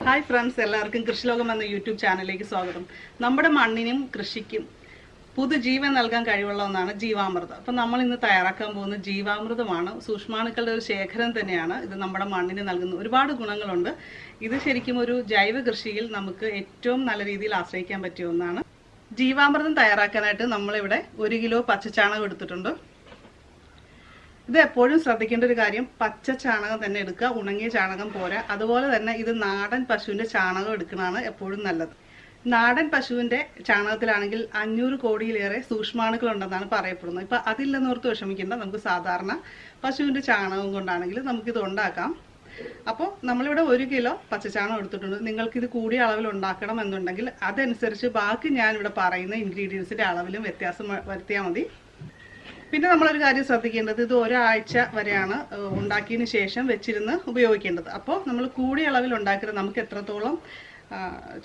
Hi friends, എല്ലാവർക്കും കൃഷി ലോകം എന്ന യൂട്യൂബ് ചാനലിലേക്ക് സ്വാഗതം. നമ്മുടെ മണ്ണിനും കൃഷിക്കും പുതുജീവൻ നൽകാൻ കഴിവുള്ള ഒന്നാണ് ജീവാമൃതം. അപ്പോൾ നമ്മൾ ഇന്ന് തയ്യാറാക്കാൻ പോകുന്ന ജീവാമൃതമാണ്. സൂക്ഷ്മാണുക്കളുടെ ഒരു ശേഖരം തന്നെയാണ്. ഇത് നമ്മുടെ മണ്ണിന് നൽകുന്ന ഒരുപാട് ഗുണങ്ങളുണ്ട്. ഇത് ശരിക്കും ഒരു ജൈവ കൃഷിയിൽ നമുക്ക് ഏറ്റവും നല്ല രീതിയിൽ ആശ്രയിക്കാൻ പറ്റിയ ഒന്നാണ്. ജീവാമൃതം തയ്യാറാക്കാനായിട്ട് നമ്മളിവിടെ 1 കിലോ പച്ചച്ചാണകം എടുത്തിട്ടുണ്ട്. ഇത് എപ്പോഴും ശ്രദ്ധിക്കേണ്ട ഒരു കാര്യം, പച്ച ചാണകം തന്നെ എടുക്കുക, ഉണങ്ങിയ ചാണകം പോരാ. അതുപോലെ തന്നെ ഇത് നാടൻ പശുവിൻ്റെ ചാണകം എടുക്കുന്നതാണ് എപ്പോഴും നല്ലത്. നാടൻ പശുവിൻ്റെ ചാണകത്തിലാണെങ്കിൽ 500 കോടിയിലേറെ സൂക്ഷ്മാണുക്കൾ ഉണ്ടെന്നാണ് പറയപ്പെടുന്നത്. ഇപ്പം അതില്ലെന്നോർത്ത് വിഷമിക്കേണ്ട, നമുക്ക് സാധാരണ പശുവിൻ്റെ ചാണകം കൊണ്ടാണെങ്കിൽ നമുക്കിത് ഉണ്ടാക്കാം. അപ്പോൾ നമ്മളിവിടെ 1 കിലോ പച്ചച്ചാണകം എടുത്തിട്ടുണ്ട്. നിങ്ങൾക്കിത് കൂടിയ അളവിൽ ഉണ്ടാക്കണം എന്നുണ്ടെങ്കിൽ അതനുസരിച്ച് ബാക്കി ഞാനിവിടെ പറയുന്ന ഇൻഗ്രീഡിയൻസിൻ്റെ അളവിലും വ്യത്യാസം വരുത്തിയാൽ മതി. പിന്നെ നമ്മളൊരു കാര്യം ശ്രദ്ധിക്കേണ്ടത്, ഇത് ഒരാഴ്ച വരെയാണ് ഉണ്ടാക്കിയതിന് ശേഷം വെച്ചിരുന്ന് ഉപയോഗിക്കേണ്ടത്. അപ്പോൾ നമ്മൾ കൂടിയ അളവിൽ ഉണ്ടാക്കുന്നത് നമുക്ക് എത്രത്തോളം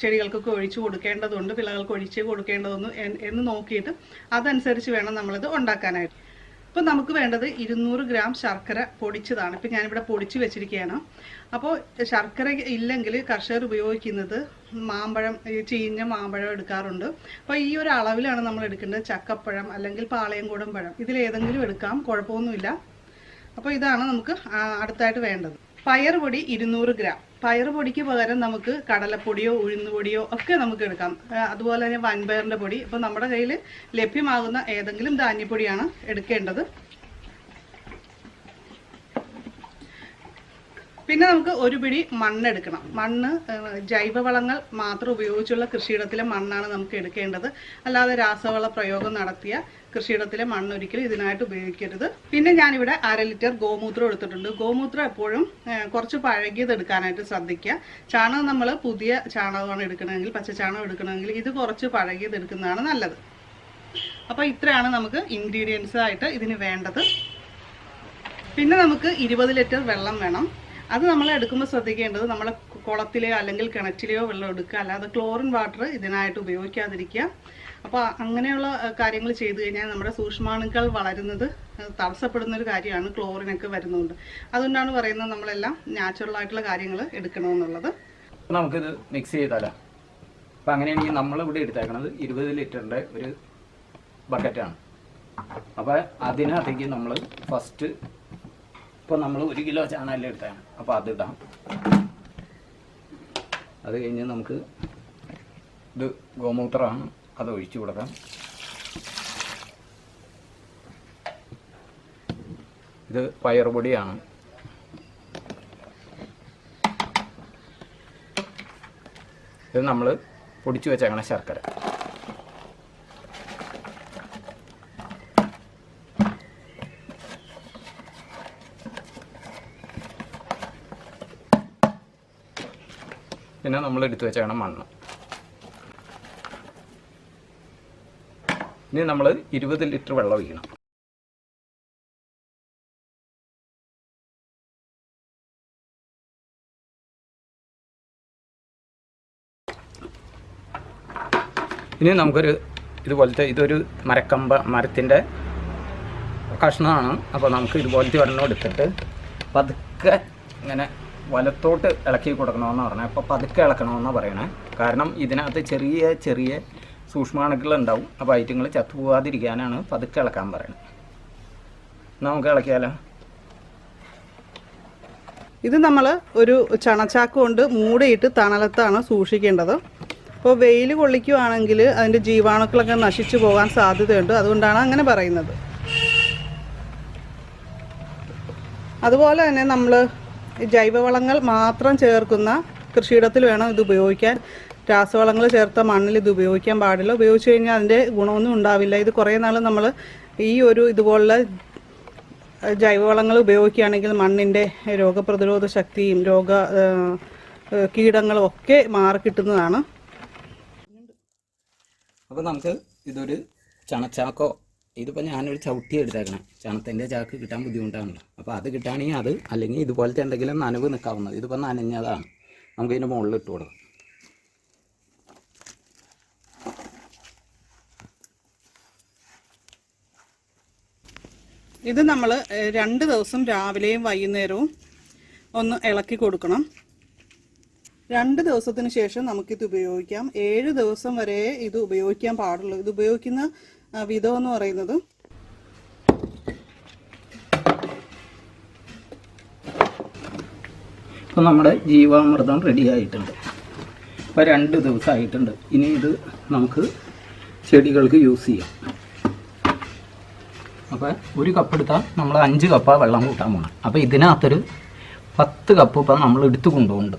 ചെടികൾക്കൊക്കെ ഒഴിച്ചു കൊടുക്കേണ്ടതുണ്ട്, വിളകൾക്ക് ഒഴിച്ച് കൊടുക്കേണ്ടതൊന്നും എന്ന് നോക്കിയിട്ട് അതനുസരിച്ച് വേണം നമ്മളിത് ഉണ്ടാക്കാനായിട്ട്. ഇപ്പോൾ നമുക്ക് വേണ്ടത് 200 ഗ്രാം ശർക്കര പൊടിച്ചതാണ്. ഇപ്പം ഞാനിവിടെ പൊടിച്ച് വെച്ചിരിക്കുകയാണ്. അപ്പോൾ ശർക്കര ഇല്ലെങ്കിൽ കർഷകർ ഉപയോഗിക്കുന്നത് മാമ്പഴം, ചീഞ്ഞ മാമ്പഴം എടുക്കാറുണ്ട്. അപ്പോൾ ഈ ഒരു അളവിലാണ് നമ്മൾ എടുക്കേണ്ടത്. ചക്കപ്പഴം അല്ലെങ്കിൽ പാളയംകൂടൻ പഴം, ഇതിലേതെങ്കിലും എടുക്കാം, കുഴപ്പമൊന്നുമില്ല. അപ്പോൾ ഇതാണ് നമുക്ക് അടുത്തായിട്ട് വേണ്ടത്. പയർ പൊടി 200 ഗ്രാം. പയർ പൊടിക്ക് പകരം നമുക്ക് കടലപ്പൊടിയോ ഉഴുന്നുപൊടിയോ ഒക്കെ നമുക്ക് എടുക്കാം. അതുപോലെ തന്നെ വൻപയറിൻ്റെ പൊടി. ഇപ്പോൾ നമ്മുടെ കയ്യിൽ ലഭ്യമാകുന്ന ഏതെങ്കിലും ധാന്യപ്പൊടിയാണ് എടുക്കേണ്ടത്. പിന്നെ നമുക്ക് ഒരു പിടി മണ്ണെടുക്കണം. മണ്ണ് ജൈവവളങ്ങൾ മാത്രം ഉപയോഗിച്ചുള്ള കൃഷിയിടത്തിലെ മണ്ണാണ് നമുക്ക് എടുക്കേണ്ടത്. അല്ലാതെ രാസവള പ്രയോഗം നടത്തിയ കൃഷിയിടത്തിലെ മണ്ണ് ഒരിക്കലും ഇതിനായിട്ട് ഉപയോഗിക്കരുത്. പിന്നെ ഞാനിവിടെ 1/2 ലിറ്റർ ഗോമൂത്രം എടുത്തിട്ടുണ്ട്. ഗോമൂത്രം എപ്പോഴും കുറച്ച് പഴകിയത് എടുക്കാനായിട്ട് ശ്രദ്ധിക്കുക. ചാണകം നമ്മൾ പുതിയ ചാണകമാണ് എടുക്കണമെങ്കിൽ, പച്ച ചാണകം എടുക്കണമെങ്കിൽ ഇത് കുറച്ച് പഴകിയത് എടുക്കുന്നതാണ് നല്ലത്. അപ്പോൾ ഇത്രയാണ് നമുക്ക് ഇൻഗ്രീഡിയൻസ് ആയിട്ട് ഇതിന് വേണ്ടത്. പിന്നെ നമുക്ക് 20 ലിറ്റർ വെള്ളം വേണം. അത് നമ്മൾ എടുക്കുമ്പോൾ ശ്രദ്ധിക്കേണ്ടത്, നമ്മളെ കുളത്തിലെയോ അല്ലെങ്കിൽ കിണറ്റിലെയോ വെള്ളം എടുക്കുക, അല്ലാതെ ക്ലോറിൻ വാട്ടർ ഇതിനായിട്ട് ഉപയോഗിക്കാതിരിക്കുക. അപ്പോൾ അങ്ങനെയുള്ള കാര്യങ്ങൾ ചെയ്തു കഴിഞ്ഞാൽ നമ്മുടെ സൂക്ഷ്മാണുക്കൾ വളരുന്നത് തടസ്സപ്പെടുന്നൊരു കാര്യമാണ്, ക്ലോറിനൊക്കെ വരുന്നുണ്ട്. അതുകൊണ്ടാണ് പറയുന്നത് നമ്മളെല്ലാം നാച്ചുറൽ ആയിട്ടുള്ള കാര്യങ്ങൾ എടുക്കണമെന്നുള്ളത്. നമുക്കിത് മിക്സ് ചെയ്താലോ? അപ്പം അങ്ങനെയാണെങ്കിൽ നമ്മളിവിടെ എടുത്തേക്കണത് 20 ലിറ്ററിൻ്റെ ഒരു ബക്കറ്റാണ്. അപ്പോൾ അതിനകത്തേക്ക് നമ്മൾ ഫസ്റ്റ്, ഇപ്പോൾ നമ്മൾ 1 കിലോ ചാണകം എടുത്താണ്, അപ്പോൾ അതിടാം. അത് കഴിഞ്ഞ് നമുക്ക് ഇത് ഗോമൂത്രമാണ്, അത് ഒഴിച്ചു കൊടുക്കാം. ഇത് പയറുപൊടിയാണ്. ഇത് നമ്മൾ പൊടിച്ചു വെച്ചേക്കണ ശർക്കര. പിന്നെ നമ്മൾ എടുത്തു വെച്ചേക്കണം മണ്ണ്. ഇനി നമ്മൾ 20 ലിറ്റർ വെള്ളം ഒഴിക്കണം. ഇനി നമുക്കൊരു ഇതുപോലത്തെ, ഇതൊരു മരത്തിൻ്റെ കഷ്ണമാണ്. അപ്പോൾ നമുക്ക് ഇതുപോലത്തെ ഒരെണ്ണം എടുത്തിട്ട് പതുക്കെ ഇങ്ങനെ വലത്തോട്ട് ഇളക്കി കൊടുക്കണമെന്ന് പറഞ്ഞാൽ, അപ്പോൾ പതുക്കെ ഇളക്കണമെന്നാണ് പറയണേ. കാരണം ഇതിനകത്ത് ചെറിയ ചെറിയ സൂക്ഷ്മാണുക്കൾ ഉണ്ടാവും. അപ്പോൾ ഐറ്റങ്ങൾ ചത്തുപോകാതിരിക്കാനാണ് പതുക്കെ ഇളക്കാൻ പറയുന്നത്. നമുക്ക് ഇളക്കിയാലോ? ഇത് നമ്മൾ ഒരു ചണച്ചാക്ക് കൊണ്ട് മൂടിയിട്ട് തണലത്താണ് സൂക്ഷിക്കേണ്ടത്. അപ്പോൾ വെയിൽ കൊള്ളിക്കുകയാണെങ്കിൽ അതിൻ്റെ ജീവാണുക്കളൊക്കെ നശിച്ചു പോകാൻ സാധ്യതയുണ്ട്. അതുകൊണ്ടാണ് അങ്ങനെ പറയുന്നത്. അതുപോലെ തന്നെ നമ്മൾ ജൈവവളങ്ങൾ മാത്രം ചേർക്കുന്ന കൃഷിയിടത്തിൽ വേണം ഇത് ഉപയോഗിക്കാൻ. രാസവളങ്ങൾ ചേർത്ത മണ്ണിൽ ഇത് ഉപയോഗിക്കാൻ പാടില്ല. ഉപയോഗിച്ച് കഴിഞ്ഞാൽ അതിൻ്റെ ഗുണമൊന്നും ഉണ്ടാവില്ല. ഇത് കുറേ നാൾ നമ്മൾ ഈ ഇതുപോലുള്ള ജൈവവളങ്ങൾ ഉപയോഗിക്കുകയാണെങ്കിൽ മണ്ണിൻ്റെ രോഗപ്രതിരോധ ശക്തിയും കീടങ്ങളും ഒക്കെ മാറിക്കിട്ടുന്നതാണ്. അപ്പോൾ നമുക്ക് ഇതൊരു ചണച്ചാക്കോ, ഇതിപ്പോൾ ഞാനൊരു ചവിട്ടി എടുത്തേക്കണം. ചണത്തിൻ്റെ ചാക്ക് കിട്ടാൻ ബുദ്ധിമുട്ടാണല്ലോ. അപ്പോൾ അത് കിട്ടുകയാണെങ്കിൽ അത്, അല്ലെങ്കിൽ ഇതുപോലത്തെ എന്തെങ്കിലും നനവ് നിൽക്കാവുന്നത്. ഇതിപ്പോൾ നനഞ്ഞതാണ്, നമുക്ക് ഇതിൻ്റെ മുകളിൽ ഇട്ട് കൊടുക്കാം. ഇത് നമ്മൾ 2 ദിവസം രാവിലെയും വൈകുന്നേരവും ഒന്ന് ഇളക്കി കൊടുക്കണം. 2 ദിവസത്തിന് ശേഷം നമുക്കിത് ഉപയോഗിക്കാം. 7 ദിവസം വരെ ഇത് ഉപയോഗിക്കാൻ പാടുള്ളൂ. ഇത് ഉപയോഗിക്കുന്ന വിധം എന്ന് പറയുന്നത് ഇപ്പോൾ നമ്മുടെ ജീവാമൃതം റെഡി ആയിട്ടുണ്ട്. ഇപ്പോൾ 2 ദിവസമായിട്ടുണ്ട്. ഇനി ഇത് നമുക്ക് ചെടികൾക്ക് യൂസ് ചെയ്യാം. അപ്പോൾ 1 കപ്പ് എടുത്താൽ നമ്മൾ 5 കപ്പാണ് വെള്ളം കൂട്ടാൻ പോകണം. അപ്പോൾ ഇതിനകത്തൊരു 10 കപ്പ് ഇപ്പം നമ്മൾ എടുത്ത് കൊണ്ടുപോകുന്നുണ്ട്.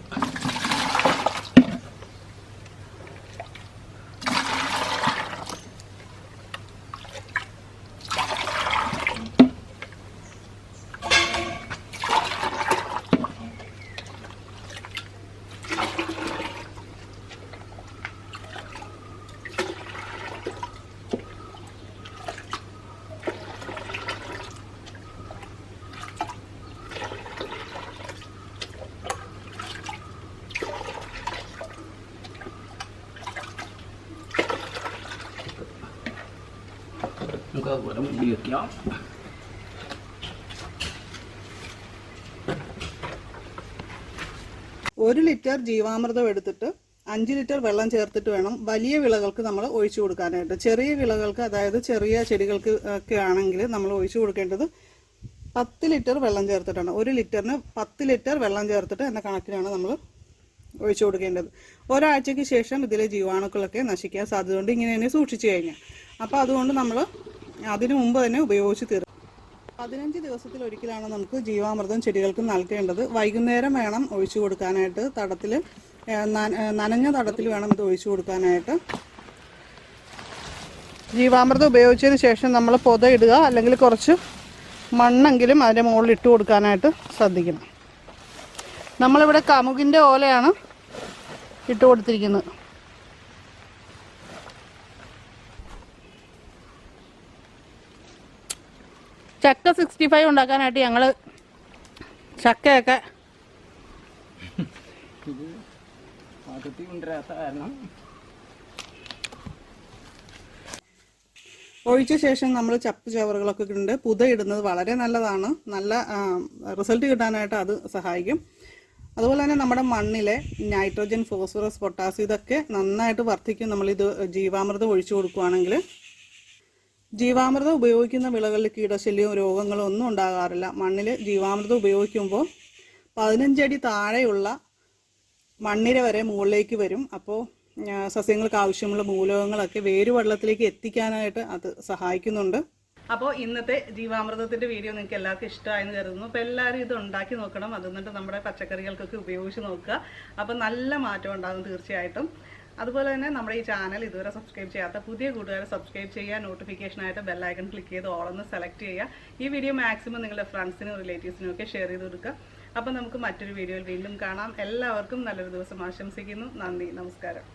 നമുക്ക് അതുപോലെ മൂടി വയ്ക്കാം. ഒരു ലിറ്റർ ജീവാമൃതം എടുത്തിട്ട് 5 ലിറ്റർ വെള്ളം ചേർത്തിട്ട് വേണം വലിയ വിളകൾക്ക് നമ്മൾ ഒഴിച്ചു കൊടുക്കാനായിട്ട്. ചെറിയ വിളകൾക്ക്, അതായത് ചെറിയ ചെടികൾക്ക് ഒക്കെ ആണെങ്കിൽ നമ്മൾ ഒഴിച്ചു കൊടുക്കേണ്ടത് 10 ലിറ്റർ വെള്ളം ചേർത്തിട്ടാണ്. 1 ലിറ്ററിന് 10 ലിറ്റർ വെള്ളം ചേർത്തിട്ട് എന്ന കണക്കിനാണ് നമ്മൾ ഒഴിച്ചു കൊടുക്കേണ്ടത്. ഒരാഴ്ചയ്ക്ക് ശേഷം ഇതിലെ ജീവാണുക്കളൊക്കെ നശിക്കാൻ സാധ്യതയുണ്ട്, ഇങ്ങനെ തന്നെ സൂക്ഷിച്ചു കഴിഞ്ഞാൽ. അപ്പോൾ അതുകൊണ്ട് നമ്മൾ അതിനു മുമ്പ് തന്നെ ഉപയോഗിച്ച് തീർക്കും. 15 ദിവസത്തിലൊരിക്കലാണ് നമുക്ക് ജീവാമൃതം ചെടികൾക്ക് നൽകേണ്ടത്. വൈകുന്നേരം വേണം ഒഴിച്ചു കൊടുക്കാനായിട്ട്. തടത്തിൽ നനഞ്ഞ തടത്തിൽ വേണം ഇത് ഒഴിച്ചു കൊടുക്കാനായിട്ട്. ജീവാമൃതം ഉപയോഗിച്ചതിന് ശേഷം നമ്മൾ പൊതയിടുക, അല്ലെങ്കിൽ കുറച്ച് മണ്ണെങ്കിലും അതിൻ്റെ മുകളിൽ ഇട്ട് കൊടുക്കാനായിട്ട് ശ്രദ്ധിക്കണം. നമ്മളിവിടെ കമുകിൻ്റെ ഓലയാണ് ഇട്ട് കൊടുത്തിരിക്കുന്നത്. ചക്ക 65 ഉണ്ടാക്കാനായിട്ട് ഞങ്ങൾ ചക്കയൊക്കെ ഒഴിച്ച ശേഷം നമ്മൾ ചപ്പ് ചവറുകളൊക്കെ ഇട്ടുണ്ട്. പുതയിടുന്നത് വളരെ നല്ലതാണ്. നല്ല റിസൾട്ട് കിട്ടാനായിട്ട് അത് സഹായിക്കും. അതുപോലെ തന്നെ നമ്മുടെ മണ്ണിലെ നൈട്രോജൻ, ഫോസ്ഫറസ്, പൊട്ടാസ്യം ഇതൊക്കെ നന്നായിട്ട് വർദ്ധിക്കും നമ്മളിത് ജീവാമൃതം ഒഴിച്ചു കൊടുക്കുകയാണെങ്കിൽ. ജീവാമൃതം ഉപയോഗിക്കുന്ന വിളകളിൽ കീടശല്യവും രോഗങ്ങളും ഒന്നും ഉണ്ടാകാറില്ല. മണ്ണിൽ ജീവാമൃതം ഉപയോഗിക്കുമ്പോൾ 15 അടി താഴെയുള്ള മണ്ണിര വരെ മുകളിലേക്ക് വരും. അപ്പോൾ സസ്യങ്ങൾക്ക് ആവശ്യമുള്ള മൂലകങ്ങളൊക്കെ വേരുവെള്ളത്തിലേക്ക് എത്തിക്കാനായിട്ട് അത് സഹായിക്കുന്നുണ്ട്. അപ്പോൾ ഇന്നത്തെ ജീവാമൃതത്തിൻ്റെ വീഡിയോ നിങ്ങൾക്ക് എല്ലാവർക്കും ഇഷ്ടമായെന്ന് കരുതുന്നു. അപ്പോൾ എല്ലാവരും ഇത് ഉണ്ടാക്കി നോക്കണം. അത് എന്നിട്ട് നമ്മുടെ പച്ചക്കറികൾക്കൊക്കെ ഉപയോഗിച്ച് നോക്കുക. അപ്പോൾ നല്ല മാറ്റം ഉണ്ടാകും തീർച്ചയായിട്ടും. അതുപോലെ തന്നെ നമ്മുടെ ഈ ചാനൽ ഇതുവരെ സബ്സ്ക്രൈബ് ചെയ്യാത്ത പുതിയ കൂട്ടുകാരെ സബ്സ്ക്രൈബ് ചെയ്യുക. നോട്ടിഫിക്കേഷനായിട്ട് ബെല്ലൈക്കൺ ക്ലിക്ക് ചെയ്ത് ഓളെന്ന് സെലക്ട് ചെയ്യുക. ഈ വീഡിയോ മാക്സിമം നിങ്ങളുടെ ഫ്രണ്ട്സിനും റിലേറ്റീവ്സിനും ഒക്കെ ഷെയർ ചെയ്ത് കൊടുക്കുക. അപ്പോൾ നമുക്ക് മറ്റൊരു വീഡിയോയിൽ വീണ്ടും കാണാം. എല്ലാവർക്കും നല്ലൊരു ദിവസം ആശംസിക്കുന്നു. നന്ദി, നമസ്കാരം.